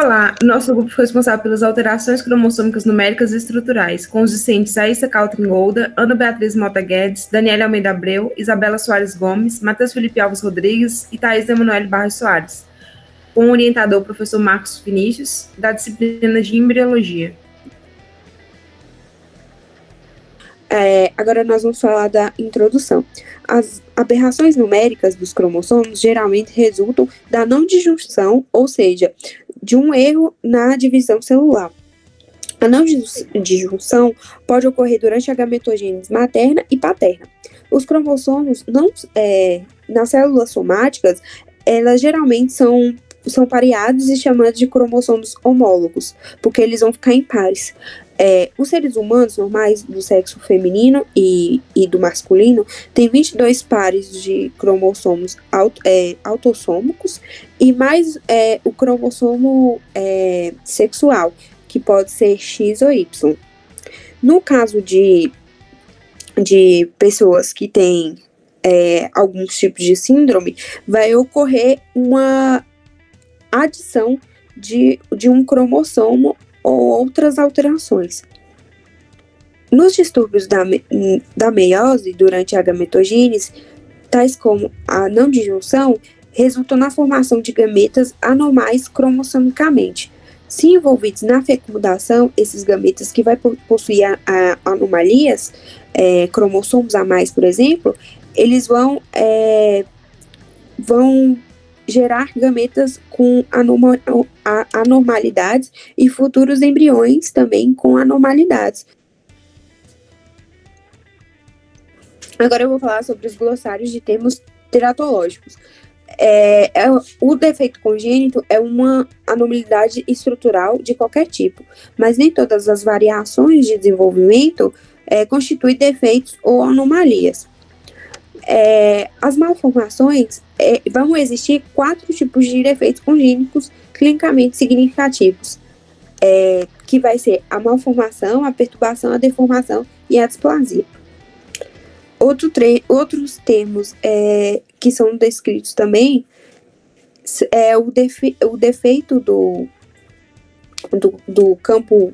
Olá, nosso grupo foi responsável pelas alterações cromossômicas numéricas e estruturais, com os discentes Aissa Caltrin Golda, Ana Beatriz Mota Guedes, Daniela Almeida Abreu, Isabela Soares Gomes, Matheus Felipe Alves Rodrigues e Thaís Emanuele Barros Soares, com o orientador professor Marcos Vinícius, da disciplina de Embriologia. Agora nós vamos falar da introdução. As aberrações numéricas dos cromossomos geralmente resultam da não disjunção, ou seja, de um erro na divisão celular. A não disjunção pode ocorrer durante a gametogênese materna e paterna. Os cromossomos nas células somáticas, elas geralmente são pareados e chamados de cromossomos homólogos, porque eles vão ficar em pares. Os seres humanos normais do sexo feminino e do masculino têm 22 pares de cromossomos autossômicos e mais o cromossomo sexual, que pode ser X ou Y. No caso de pessoas que têm alguns tipos de síndrome, vai ocorrer uma adição de um cromossomo ou outras alterações. Nos distúrbios da meiose durante a gametogênese, tais como a não disjunção, resultam na formação de gametas anormais cromossomicamente. Se envolvidos na fecundação, esses gametas que vai possuir anomalias, cromossomos a mais, por exemplo, eles vão gerar gametas com anormalidades e futuros embriões também com anormalidades. Agora eu vou falar sobre os glossários de termos teratológicos. O defeito congênito é uma anormalidade estrutural de qualquer tipo, mas nem todas as variações de desenvolvimento constituem defeitos ou anomalias. As malformações vão existir 4 tipos de defeitos congênitos clinicamente significativos, que vai ser a malformação, a perturbação, a deformação e a displasia. Outros termos que são descritos também é o defeito do campo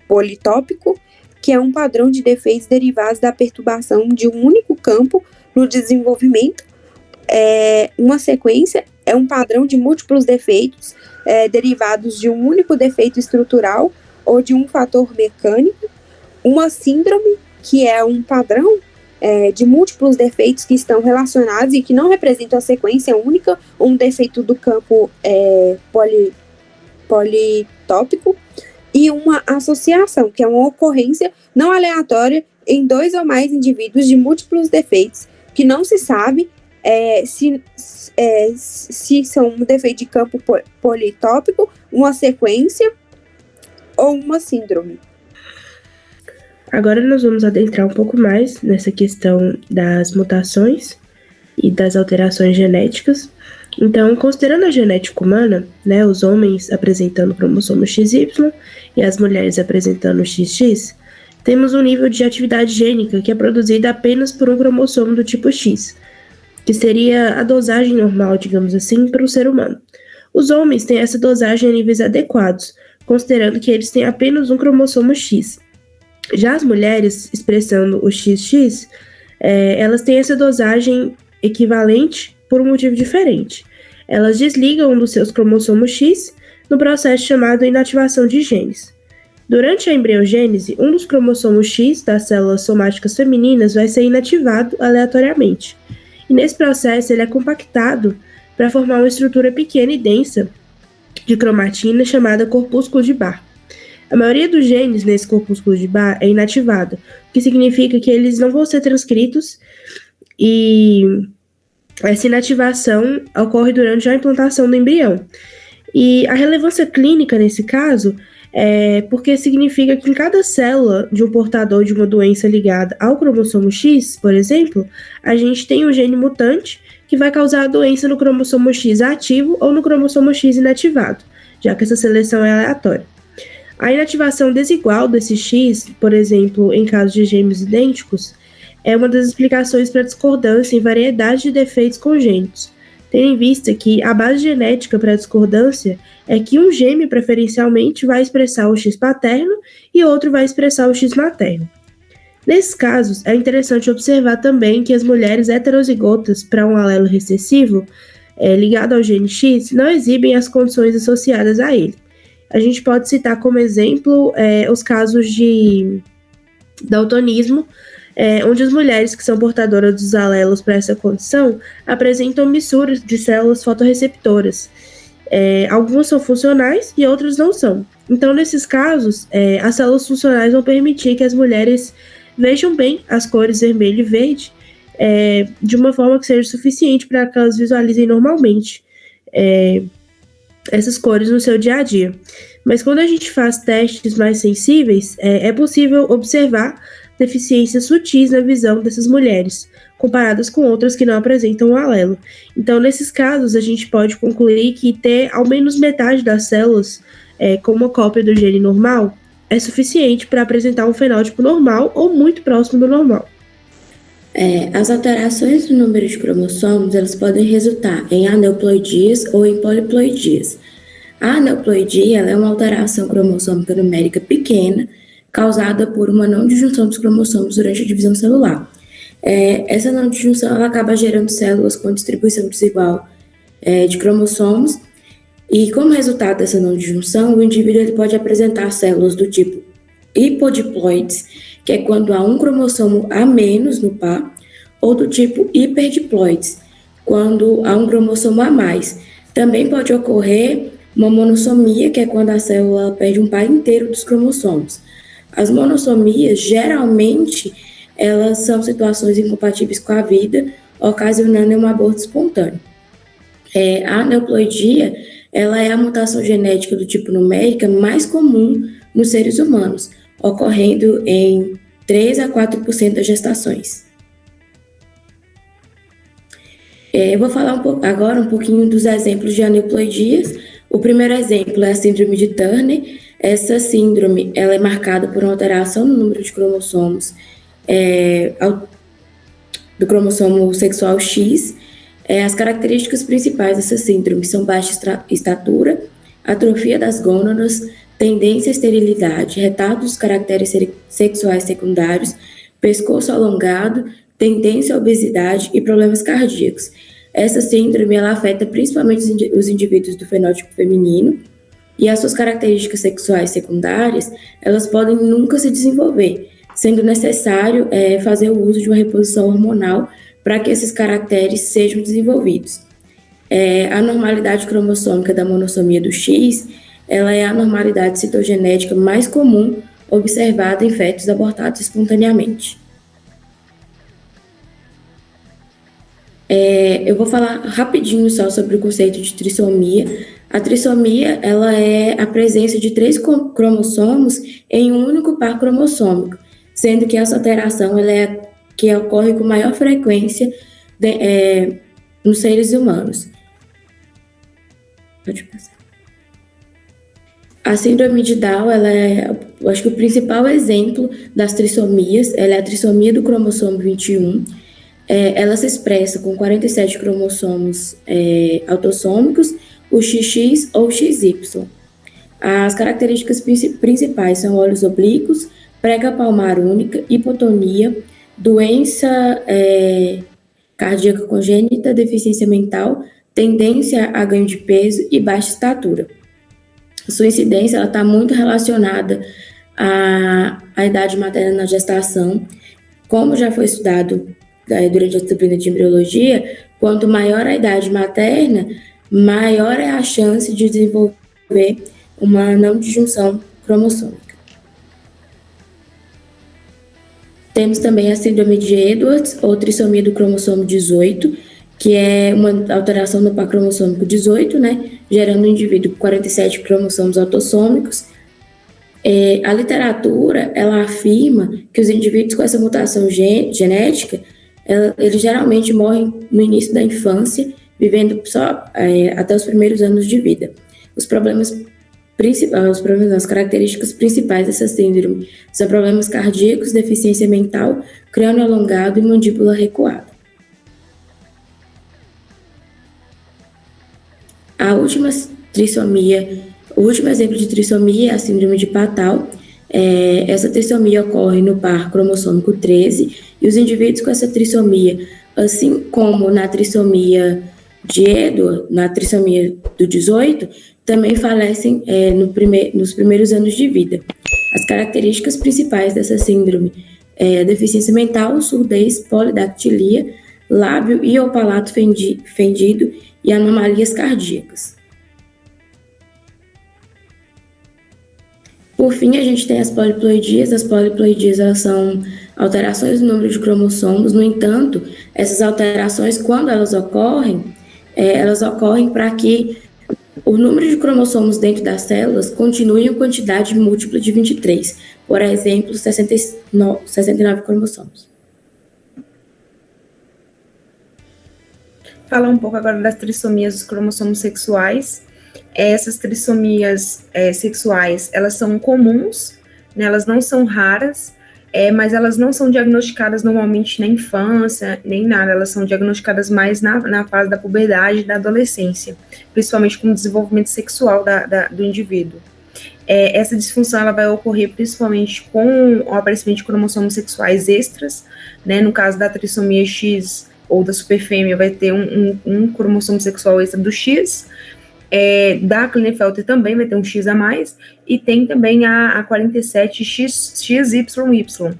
politópico, que é um padrão de defeitos derivados da perturbação de um único campo no desenvolvimento. Uma sequência é um padrão de múltiplos defeitos derivados de um único defeito estrutural ou de um fator mecânico. Uma síndrome, que é um padrão de múltiplos defeitos que estão relacionados e que não representam a sequência única, ou um defeito do campo politópico. E uma associação, que é uma ocorrência não aleatória em 2 ou mais indivíduos de múltiplos defeitos, que não se sabe se são um defeito de campo politópico, uma sequência ou uma síndrome. Agora nós vamos adentrar um pouco mais nessa questão das mutações e das alterações genéticas. Então, considerando a genética humana, os homens apresentando o cromossomo XY e as mulheres apresentando o XX, temos um nível de atividade gênica que é produzida apenas por um cromossomo do tipo X, que seria a dosagem normal, digamos assim, para o ser humano. Os homens têm essa dosagem a níveis adequados, considerando que eles têm apenas um cromossomo X. Já as mulheres, expressando o XX, elas têm essa dosagem equivalente por um motivo diferente. Elas desligam um dos seus cromossomos X no processo chamado inativação de genes. Durante a embriogênese, um dos cromossomos X das células somáticas femininas vai ser inativado aleatoriamente. E nesse processo ele é compactado para formar uma estrutura pequena e densa de cromatina chamada corpúsculo de Barr. A maioria dos genes nesse corpúsculo de Barr é inativada, o que significa que eles não vão ser transcritos e essa inativação ocorre durante a implantação do embrião. E a relevância clínica nesse caso é porque significa que em cada célula de um portador de uma doença ligada ao cromossomo X, por exemplo, a gente tem um gene mutante que vai causar a doença no cromossomo X ativo ou no cromossomo X inativado, já que essa seleção é aleatória. A inativação desigual desse X, por exemplo, em casos de gêmeos idênticos, é uma das explicações para a discordância em variedade de defeitos congênitos, tendo em vista que a base genética para a discordância é que um gene preferencialmente vai expressar o X paterno e outro vai expressar o X materno. Nesses casos, é interessante observar também que as mulheres heterozigotas para um alelo recessivo ligado ao gene X não exibem as condições associadas a ele. A gente pode citar como exemplo os casos de daltonismo, onde as mulheres que são portadoras dos alelos para essa condição apresentam missuras de células fotorreceptoras. Algumas são funcionais e outras não são. Então, nesses casos, as células funcionais vão permitir que as mulheres vejam bem as cores vermelho e verde de uma forma que seja suficiente para que elas visualizem normalmente essas cores no seu dia a dia. Mas quando a gente faz testes mais sensíveis, é possível observar deficiências sutis na visão dessas mulheres, comparadas com outras que não apresentam o alelo. Então, nesses casos, a gente pode concluir que ter ao menos metade das células com uma cópia do gene normal é suficiente para apresentar um fenótipo normal ou muito próximo do normal. As alterações no número de cromossomos, elas podem resultar em aneuploidias ou em poliploidias. A aneuploidia ela é uma alteração cromossômica numérica pequena, causada por uma não disjunção dos cromossomos durante a divisão celular. Essa não disjunção ela acaba gerando células com distribuição desigual de cromossomos, e como resultado dessa não disjunção, o indivíduo ele pode apresentar células do tipo hipodiploides, que é quando há um cromossomo a menos no par, ou do tipo hiperdiploides, quando há um cromossomo a mais. Também pode ocorrer uma monossomia, que é quando a célula perde um par inteiro dos cromossomos. As monossomias, geralmente, elas são situações incompatíveis com a vida, ocasionando um aborto espontâneo. A aneuploidia, ela é a mutação genética do tipo numérica mais comum nos seres humanos, ocorrendo em 3 a 4% das gestações. Eu vou falar agora um pouquinho dos exemplos de aneuploidias. O primeiro exemplo é a síndrome de Turner. Essa síndrome ela é marcada por uma alteração no número de cromossomos do cromossomo sexual X. As características principais dessa síndrome são baixa estatura, atrofia das gônadas, tendência à esterilidade, retardo dos caracteres sexuais secundários, pescoço alongado, tendência à obesidade e problemas cardíacos. Essa síndrome ela afeta principalmente os indivíduos do fenótipo feminino, e as suas características sexuais secundárias elas podem nunca se desenvolver, sendo necessário fazer o uso de uma reposição hormonal para que esses caracteres sejam desenvolvidos. A anormalidade cromossômica da monossomia do X, ela é a anormalidade citogenética mais comum observada em fetos abortados espontaneamente. Eu vou falar rapidinho só sobre o conceito de trissomia. A trissomia, ela é a presença de 3 cromossomos em um único par cromossômico, sendo que essa alteração ela é que ocorre com maior frequência nos seres humanos. Pode passar. A síndrome de Down, ela eu acho que o principal exemplo das trissomias, ela é a trissomia do cromossomo 21. Ela se expressa com 47 cromossomos autossômicos, o XX ou XY. As características principais são olhos oblíquos, prega palmar única, hipotonia, doença cardíaca congênita, deficiência mental, tendência a ganho de peso e baixa estatura. Sua incidência está muito relacionada à idade materna na gestação. Como já foi estudado durante a disciplina de embriologia, quanto maior a idade materna, maior é a chance de desenvolver uma não disjunção cromossômica. Temos também a síndrome de Edwards, ou trissomia do cromossomo 18, que é uma alteração no par cromossômico 18, gerando um indivíduo com 47 cromossomos autossômicos. A literatura, ela afirma que os indivíduos com essa mutação genética, eles geralmente morrem no início da infância, vivendo só até os primeiros anos de vida. As características principais dessa síndrome são problemas cardíacos, deficiência mental, crânio alongado e mandíbula recuada. A última trissomia, o último exemplo de trissomia é a síndrome de Patau. Essa trissomia ocorre no par cromossômico 13 e os indivíduos com essa trissomia, assim como na trissomia de Edward, na trissomia do 18, também falecem nos primeiros anos de vida. As características principais dessa síndrome é a deficiência mental, surdez, polidactilia, lábio e ou palato fendido e anomalias cardíacas. Por fim, a gente tem as poliploidias. As poliploidias, elas são alterações no número de cromossomos. No entanto, essas alterações, quando elas ocorrem para que o número de cromossomos dentro das células continue em quantidade múltipla de 23. Por exemplo, 69 cromossomos. Falar um pouco agora das trissomias dos cromossomos sexuais. Essas trissomias sexuais, elas são comuns, né, elas não são raras, mas elas não são diagnosticadas normalmente na infância, nem nada, elas são diagnosticadas mais na fase da puberdade e da adolescência, principalmente com o desenvolvimento sexual do indivíduo. Essa disfunção ela vai ocorrer principalmente com o aparecimento de cromossomos sexuais extras, né, no caso da trissomia X ou da superfêmea vai ter um cromossomo sexual extra do X, da Klinefelter também vai ter um X a mais, e tem também a 47XYY,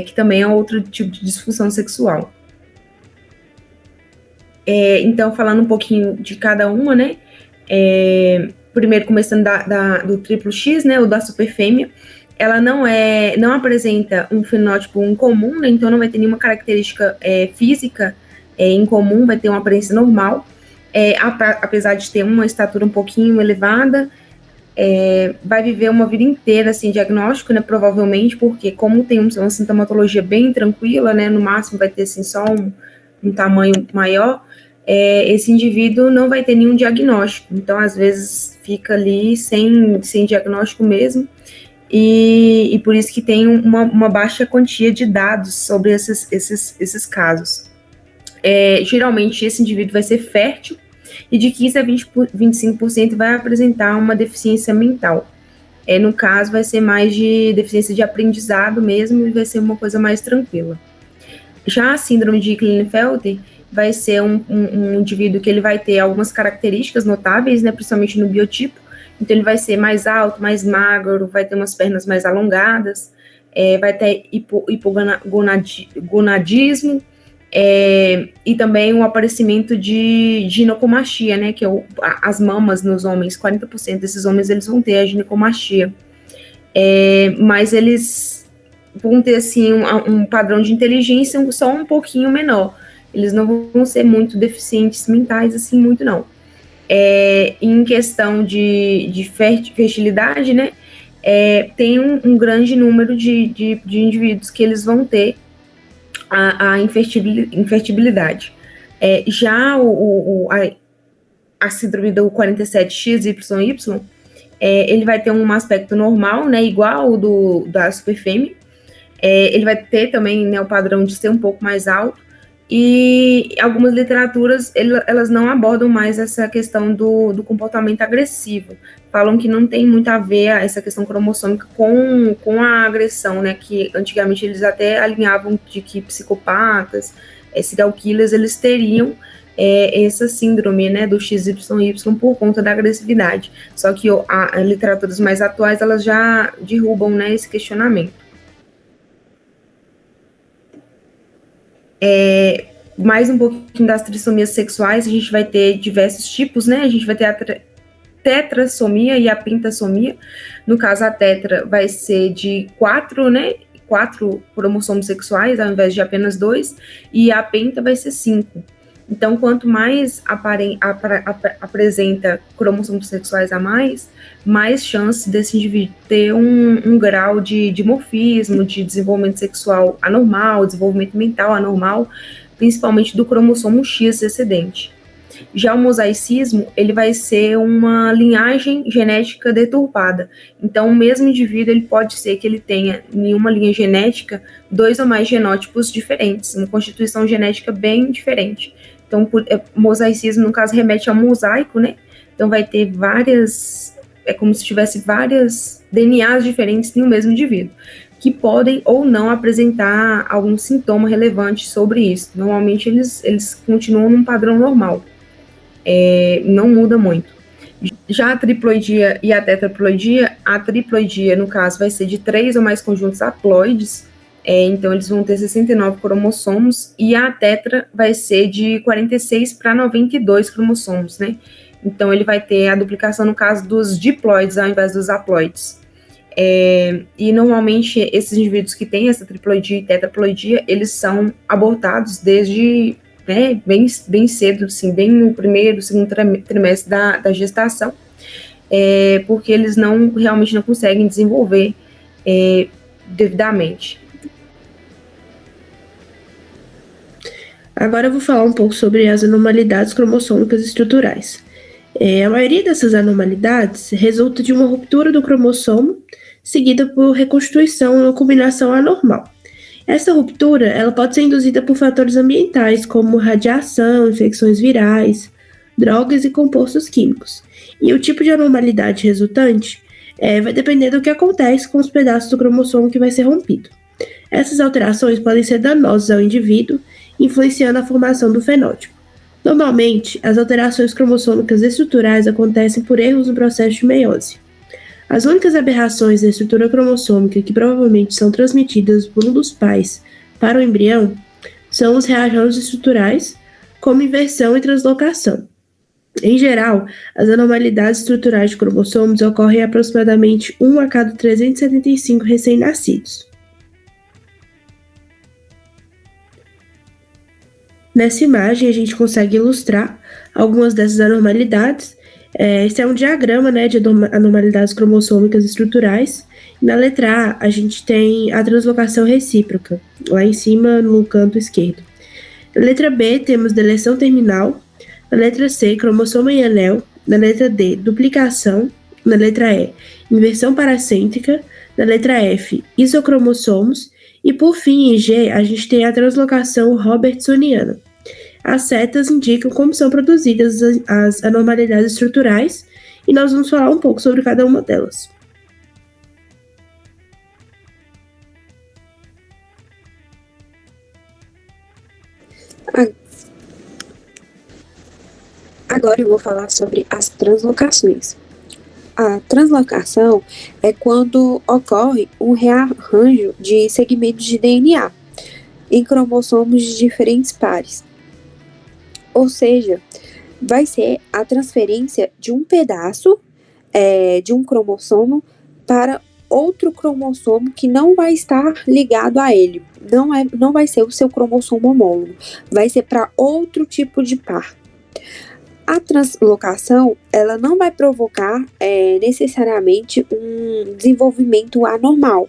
que também é outro tipo de disfunção sexual. Então, falando um pouquinho de cada uma, né, primeiro começando do triplo X, né, o da superfêmea, ela não apresenta um fenótipo incomum, né, então não vai ter nenhuma característica física incomum, vai ter uma aparência normal, apesar de ter uma estatura um pouquinho elevada, vai viver uma vida inteira sem diagnóstico, né, provavelmente, porque como tem uma sintomatologia bem tranquila, né, no máximo vai ter assim, só um tamanho maior, esse indivíduo não vai ter nenhum diagnóstico, então às vezes fica ali sem diagnóstico mesmo, e por isso que tem uma baixa quantia de dados sobre esses casos. Geralmente esse indivíduo vai ser fértil, e de 15% a 25% vai apresentar uma deficiência mental. No caso, vai ser mais de deficiência de aprendizado mesmo, e vai ser uma coisa mais tranquila. Já a síndrome de Klinefelter vai ser um indivíduo que ele vai ter algumas características notáveis, né, principalmente no biotipo. Então, ele vai ser mais alto, mais magro, vai ter umas pernas mais alongadas, vai ter hipogonadismo, e também o aparecimento de ginecomastia, né, que é as mamas nos homens. 40% desses homens eles vão ter a ginecomastia, mas eles vão ter assim um padrão de inteligência só um pouquinho menor. Eles não vão ser muito deficientes mentais, assim, muito não. Em questão de fertilidade, né, tem um grande número de indivíduos que eles vão ter a infertilidade. Já a síndrome do 47XYY, ele vai ter um aspecto normal, né, igual o da superfêmea. Ele vai ter também, né, o padrão de ser um pouco mais alto, e algumas literaturas, elas não abordam mais essa questão do comportamento agressivo. Falam que não tem muito a ver essa questão cromossômica com a agressão, né, que antigamente eles até alinhavam de que psicopatas, serial killers, eles teriam essa síndrome, né, do XYY por conta da agressividade. Só que as literaturas mais atuais, elas já derrubam, né, esse questionamento. Mais um pouquinho das trissomias sexuais, a gente vai ter diversos tipos, né? A gente vai ter a tetrassomia e a pentassomia. No caso, a tetra vai ser de 4, né? 4 cromossomos sexuais, ao invés de apenas 2, e a penta vai ser 5. Então, quanto mais apresenta cromossomos sexuais a mais chance desse indivíduo ter um grau de dimorfismo, de desenvolvimento sexual anormal, desenvolvimento mental anormal, principalmente do cromossomo X excedente. Já o mosaicismo, ele vai ser uma linhagem genética deturpada. Então, o mesmo indivíduo, ele pode ser que ele tenha, em uma linha genética, 2 ou mais genótipos diferentes, uma constituição genética bem diferente. Então, mosaicismo, no caso, remete ao mosaico, né? Então, vai ter é como se tivesse várias DNAs diferentes no mesmo indivíduo, que podem ou não apresentar algum sintoma relevante sobre isso. Normalmente, eles continuam num padrão normal. Não muda muito. Já a triploidia e a tetraploidia, a triploidia, no caso, vai ser de 3 ou mais conjuntos haploides, então eles vão ter 69 cromossomos, e a tetra vai ser de 46 para 92 cromossomos, né? Então ele vai ter a duplicação no caso dos diploides ao invés dos haploides. E normalmente esses indivíduos que têm essa triploidia e tetraploidia, eles são abortados desde bem cedo, assim, bem no primeiro, segundo trimestre da gestação, porque eles realmente não conseguem desenvolver devidamente. Agora eu vou falar um pouco sobre as anormalidades cromossômicas estruturais. A maioria dessas anormalidades resulta de uma ruptura do cromossomo, seguida por reconstituição ou combinação anormal. Essa ruptura ela pode ser induzida por fatores ambientais, como radiação, infecções virais, drogas e compostos químicos. E o tipo de anormalidade resultante vai depender do que acontece com os pedaços do cromossomo que vai ser rompido. Essas alterações podem ser danosas ao indivíduo, influenciando a formação do fenótipo. Normalmente, as alterações cromossômicas estruturais acontecem por erros no processo de meiose. As únicas aberrações da estrutura cromossômica que provavelmente são transmitidas por um dos pais para o embrião são os rearranjos estruturais, como inversão e translocação. Em geral, as anormalidades estruturais de cromossomos ocorrem aproximadamente 1 a cada 375 recém-nascidos. Nessa imagem, a gente consegue ilustrar algumas dessas anormalidades. Esse é um diagrama, de anormalidades cromossômicas estruturais. Na letra A, a gente tem a translocação recíproca, lá em cima no canto esquerdo. Na letra B, temos deleção terminal. Na letra C, cromossomo em anel. Na letra D, duplicação. Na letra E, inversão paracêntrica. Na letra F, isocromossomos. E por fim, em G, a gente tem a translocação robertsoniana. As setas indicam como são produzidas as anormalidades estruturais e nós vamos falar um pouco sobre cada uma delas. Agora eu vou falar sobre as translocações. A translocação é quando ocorre um rearranjo de segmentos de DNA em cromossomos de diferentes pares. Ou seja, vai ser a transferência de um pedaço de um cromossomo para outro cromossomo que não vai estar ligado a ele. Não vai ser o seu cromossomo homólogo, vai ser para outro tipo de par. A translocação, ela não vai provocar necessariamente um desenvolvimento anormal.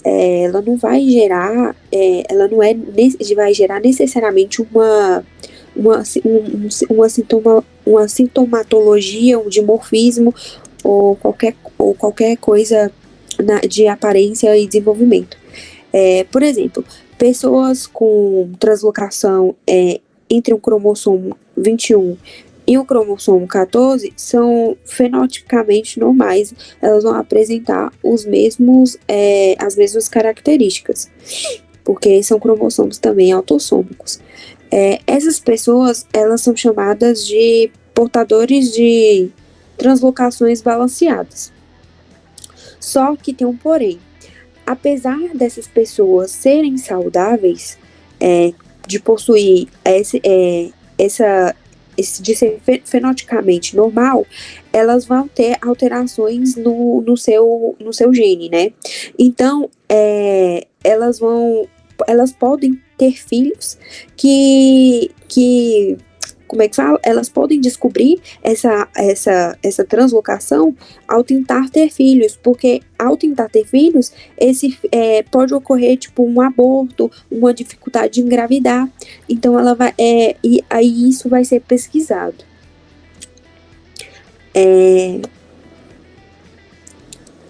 Ela não vai gerar, vai gerar necessariamente uma sintomatologia, um dimorfismo ou qualquer coisa de aparência e desenvolvimento. Por exemplo, pessoas com translocação entre o cromossomo 21 e o cromossomo 14 são fenotipicamente normais, elas vão apresentar as mesmas características, porque são cromossomos também autossômicos. Essas pessoas, elas são chamadas de portadores de translocações balanceadas. Só que tem um porém. Apesar dessas pessoas serem saudáveis, de possuir de ser fenotipicamente normal, elas vão ter alterações no seu gene, né? Então, elas podem ter filhos que como é que fala? Elas podem descobrir essa translocação ao tentar ter filhos, porque ao tentar ter filhos, pode ocorrer tipo um aborto, uma dificuldade de engravidar. Então ela vai, e aí isso vai ser pesquisado.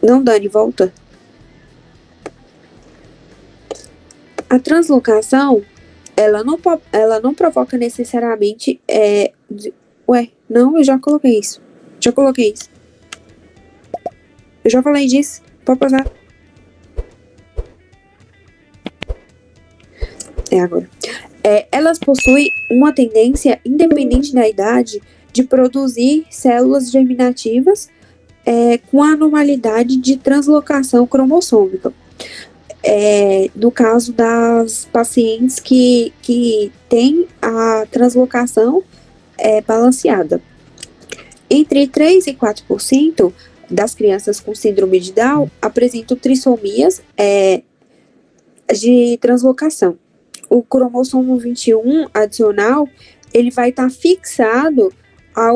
Não, Dani, volta. A translocação ela não provoca necessariamente. Não, eu já coloquei isso. Eu já falei disso. Pode passar. Agora. Elas possuem uma tendência, independente da idade, de produzir células germinativas com anormalidade de translocação cromossômica. No caso das pacientes que têm a translocação balanceada. Entre 3 e 4% das crianças com síndrome de Down apresentam trissomias de translocação. O cromossomo 21 adicional, ele vai estar fixado a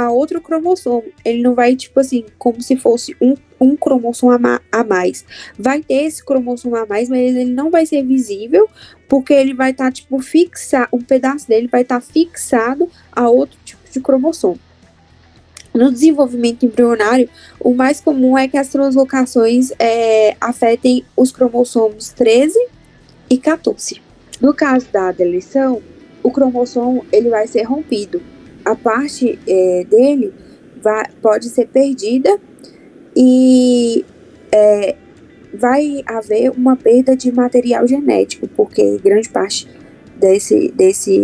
outro cromossomo. Ele não vai, tipo assim, como se fosse um cromossomo a mais. Vai ter esse cromossomo a mais, mas ele não vai ser visível, porque ele vai estar, um pedaço dele vai estar fixado a outro tipo de cromossomo. No desenvolvimento embrionário, o mais comum é que as translocações afetem os cromossomos 13 e 14. No caso da deleção, o cromossomo ele vai ser rompido. A parte dele pode ser perdida e vai haver uma perda de material genético, porque grande parte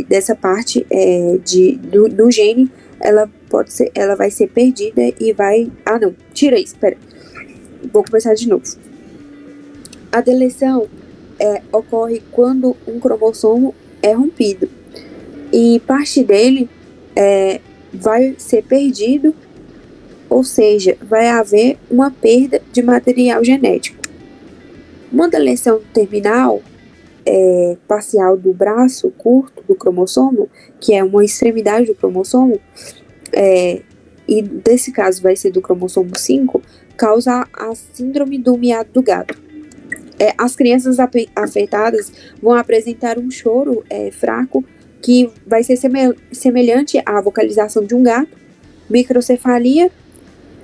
dessa parte do gene ela vai ser perdida e vai... não, tira isso, espera. Vou começar de novo. A deleção ocorre quando um cromossomo é rompido e parte dele vai ser perdido, ou seja, vai haver uma perda de material genético. Uma deleção terminal parcial do braço curto do cromossomo, que é uma extremidade do cromossomo, e desse caso vai ser do cromossomo 5, causa a síndrome do miado do gato. As crianças afetadas vão apresentar um choro fraco que vai ser semelhante à vocalização de um gato, microcefalia,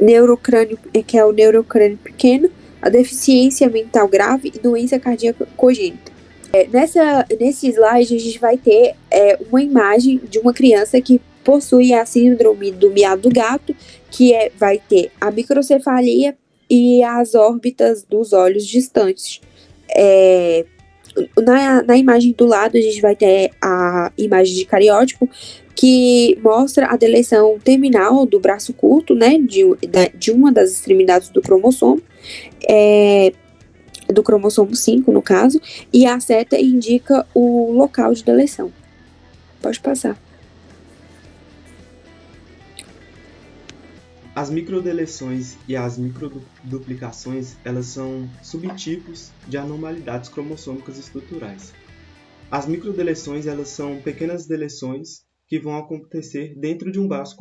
neurocrânio, que é o neurocrânio pequeno, a deficiência mental grave e doença cardíaca congênita. Nesse slide a gente vai ter uma imagem de uma criança que possui a síndrome do miado do gato, que vai ter a microcefalia e as órbitas dos olhos distantes. Na imagem do lado a gente vai ter a imagem de cariótipo, que mostra a deleção terminal do braço curto, né, de uma das extremidades do cromossomo, do cromossomo 5 no caso, e a seta indica o local de deleção. Pode passar. As microdeleções e as microduplicações, elas são subtipos de anormalidades cromossômicas estruturais. As microdeleções, elas são pequenas deleções que vão acontecer dentro de um braço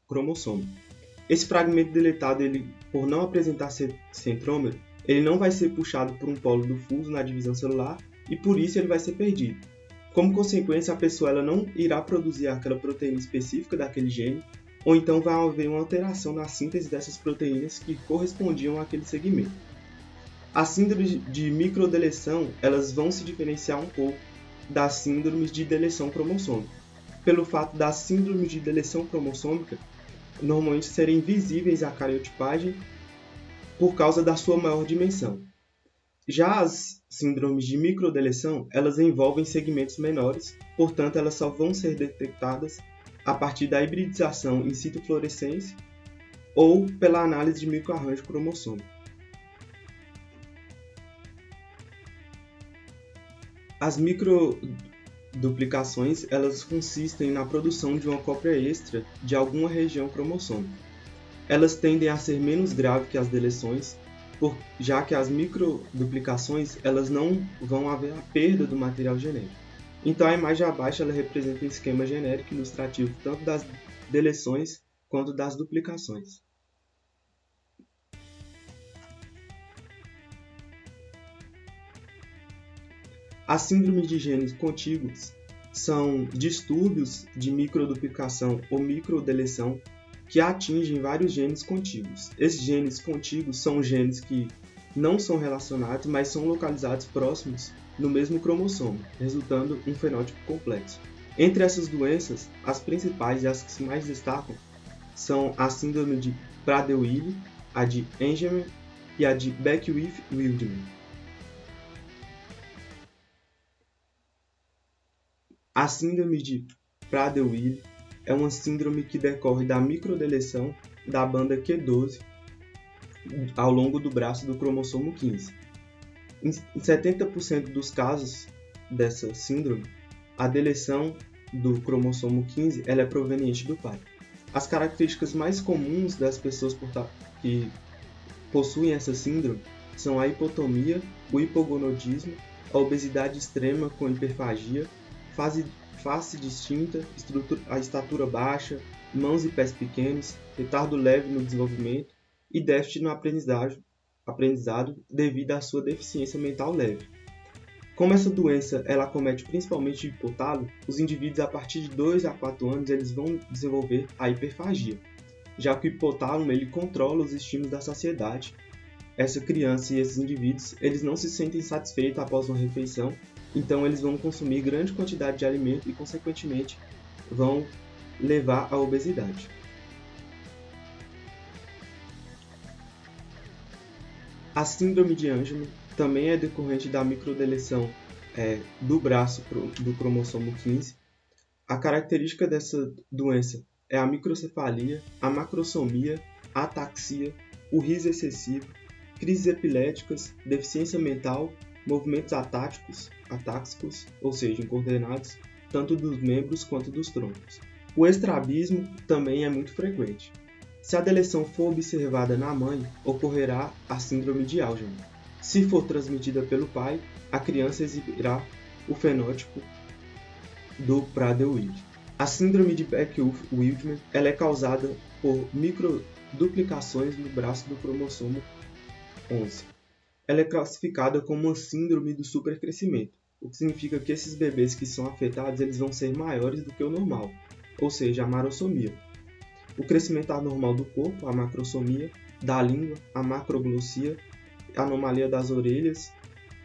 cromossomo. Esse fragmento deletado, por não apresentar centrômero, ele não vai ser puxado por um polo do fuso na divisão celular e por isso ele vai ser perdido. Como consequência, a pessoa ela não irá produzir aquela proteína específica daquele gene, ou então vai haver uma alteração na síntese dessas proteínas que correspondiam àquele segmento. As síndromes de microdeleção, elas vão se diferenciar um pouco das síndromes de deleção cromossômica, pelo fato das síndromes de deleção cromossômica normalmente serem visíveis à cariotipagem por causa da sua maior dimensão. Já as síndromes de microdeleção, elas envolvem segmentos menores, portanto elas só vão ser detectadas a partir da hibridização in situ fluorescência ou pela análise de microarranjo cromossômico. As microduplicações, elas consistem na produção de uma cópia extra de alguma região cromossômica. Elas tendem a ser menos graves que as deleções, já que as microduplicações, elas não vão haver a perda do material genético. Então a imagem abaixo ela representa um esquema genérico ilustrativo tanto das deleções quanto das duplicações. As síndromes de genes contíguos são distúrbios de microduplicação ou microdeleção que atingem vários genes contíguos. Esses genes contíguos são genes que não são relacionados, mas são localizados próximos no mesmo cromossomo, resultando um fenótipo complexo. Entre essas doenças, as principais e as que se mais destacam são a síndrome de Prader-Willi, a de Angelman e a de Beckwith-Wildman. A síndrome de Prader-Willi é uma síndrome que decorre da microdeleção da banda Q12 ao longo do braço do cromossomo 15. Em 70% dos casos dessa síndrome, a deleção do cromossomo 15 ela é proveniente do pai. As características mais comuns das pessoas que possuem essa síndrome são a hipotomia, o hipogonadismo, a obesidade extrema com hiperfagia, face distinta, a estatura baixa, mãos e pés pequenos, retardo leve no desenvolvimento e déficit no aprendizado devido à sua deficiência mental leve. Como essa doença ela acomete principalmente o hipotálamo, os indivíduos a partir de 2 a 4 anos eles vão desenvolver a hiperfagia, já que o hipotálamo ele controla os estímulos da saciedade. Essa criança e esses indivíduos eles não se sentem satisfeitos após uma refeição, então eles vão consumir grande quantidade de alimento e, consequentemente, vão levar à obesidade. A síndrome de Angelman também é decorrente da microdeleção do braço do cromossomo 15. A característica dessa doença é a microcefalia, a macrosomia, a ataxia, o riso excessivo, crises epiléticas, deficiência mental, movimentos atáxicos, ou seja, incoordenados, tanto dos membros quanto dos troncos. O estrabismo também é muito frequente. Se a deleção for observada na mãe, ocorrerá a síndrome de Angelman. Se for transmitida pelo pai, a criança exibirá o fenótipo do Prader-Willi. A síndrome de Beckwith-Wildman ela é causada por microduplicações no braço do cromossomo 11. Ela é classificada como uma síndrome do supercrescimento, o que significa que esses bebês que são afetados eles vão ser maiores do que o normal, ou seja, a marossomia. O crescimento anormal do corpo, a macrosomia, da língua, a macroglossia, anomalia das orelhas,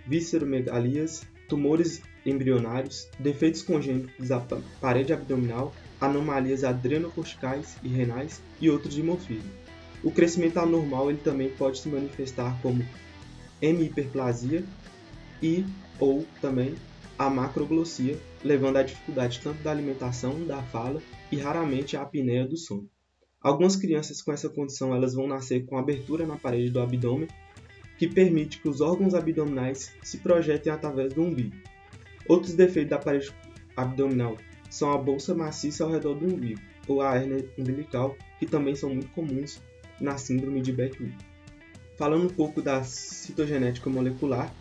visceromegalias, tumores embrionários, defeitos congênitos da parede abdominal, anomalias adrenocorticais e renais e outros dimorfismos. O crescimento anormal ele também pode se manifestar como hemihiperplasia e ou também a macroglossia, levando à dificuldade tanto da alimentação, da fala e raramente à apneia do sono. Algumas crianças com essa condição elas vão nascer com abertura na parede do abdômen, que permite que os órgãos abdominais se projetem através do umbigo. Outros defeitos da parede abdominal são a bolsa maciça ao redor do umbigo, ou a hérnia umbilical, que também são muito comuns na síndrome de Beckwith. Falando um pouco da citogenética molecular,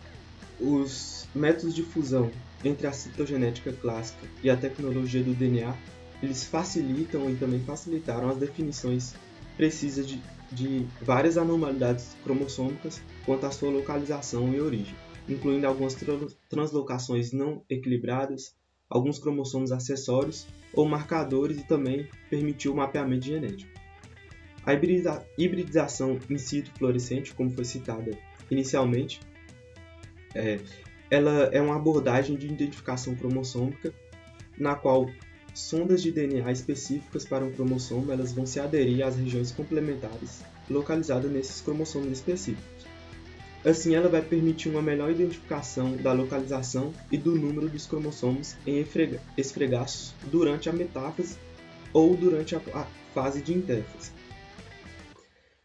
os métodos de fusão entre a citogenética clássica e a tecnologia do DNA, eles facilitam e também facilitaram as definições precisas de várias anormalidades cromossômicas quanto à sua localização e origem, incluindo algumas translocações não equilibradas, alguns cromossomos acessórios ou marcadores e também permitiu o mapeamento genético. A hibridização in situ fluorescente, como foi citada inicialmente, ela é uma abordagem de identificação cromossômica na qual sondas de DNA específicas para um cromossomo elas vão se aderir às regiões complementares localizadas nesses cromossomos específicos. Assim, ela vai permitir uma melhor identificação da localização e do número dos cromossomos em esfregaços durante a metáfase ou durante a fase de intérfase.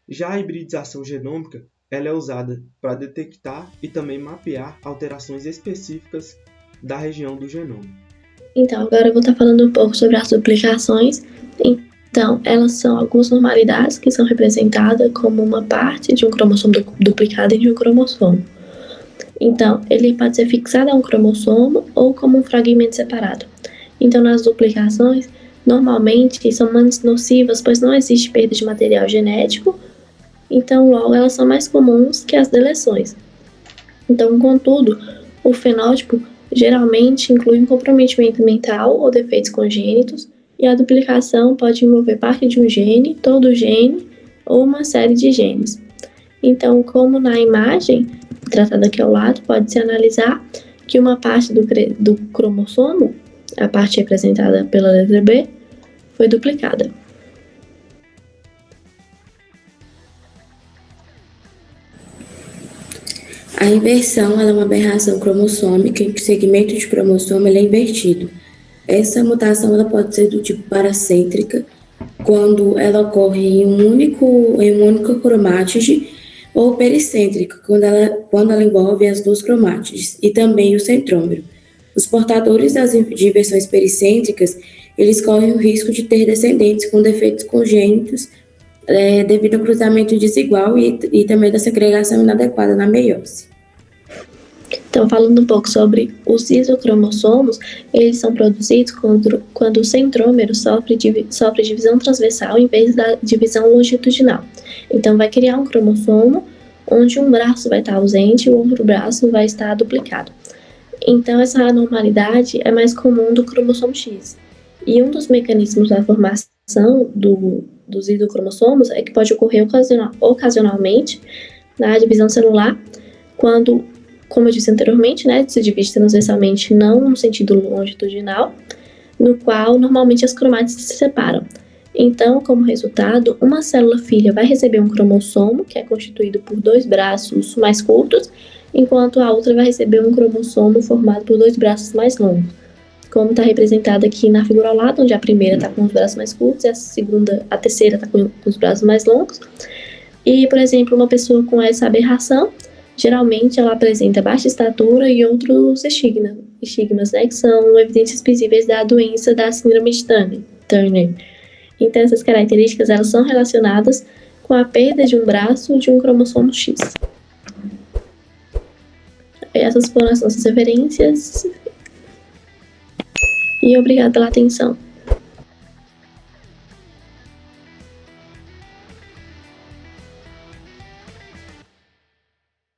Já a hibridização genômica ela é usada para detectar e também mapear alterações específicas da região do genoma. Então, agora eu vou estar falando um pouco sobre as duplicações. Então, elas são algumas normalidades que são representadas como uma parte de um cromossomo duplicado em um cromossomo. Então, ele pode ser fixado a um cromossomo ou como um fragmento separado. Então, nas duplicações, normalmente são menos nocivas, pois não existe perda de material genético. Então, logo, elas são mais comuns que as deleções. Então, contudo, o fenótipo geralmente inclui um comprometimento mental ou defeitos congênitos, e a duplicação pode envolver parte de um gene, todo o gene ou uma série de genes. Então, como na imagem, tratada aqui ao lado, pode-se analisar que uma parte do cromossomo, a parte representada pela letra B, foi duplicada. A inversão ela é uma aberração cromossômica em que o segmento de cromossomo ele é invertido. Essa mutação ela pode ser do tipo paracêntrica, quando ela ocorre em uma única cromátide, ou pericêntrica, quando ela envolve as duas cromátides, e também o centrômero. Os portadores de inversões pericêntricas, eles correm o risco de ter descendentes com defeitos congênitos devido ao cruzamento desigual e também da segregação inadequada na meiose. Então, falando um pouco sobre os isocromossomos, eles são produzidos quando o centrômero sofre divisão transversal em vez da divisão longitudinal. Então, vai criar um cromossomo onde um braço vai estar ausente e o outro braço vai estar duplicado. Então, essa anormalidade é mais comum do cromossomo X. E um dos mecanismos da formação dos isocromossomos é que pode ocorrer ocasionalmente na divisão celular, quando, como eu disse anteriormente, se divide transversalmente, não no sentido longitudinal, no qual normalmente as cromátides se separam. Então, como resultado, uma célula filha vai receber um cromossomo, que é constituído por 2 braços mais curtos, enquanto a outra vai receber um cromossomo formado por 2 braços mais longos, como está representado aqui na figura ao lado, onde a primeira está com os braços mais curtos e a terceira está com os braços mais longos. E, por exemplo, uma pessoa com essa aberração, geralmente ela apresenta baixa estatura e outros estigmas, que são evidências visíveis da doença da síndrome de Turner. Então, essas características elas são relacionadas com a perda de um braço de um cromossomo X. Essas foram as nossas referências. E obrigada pela atenção.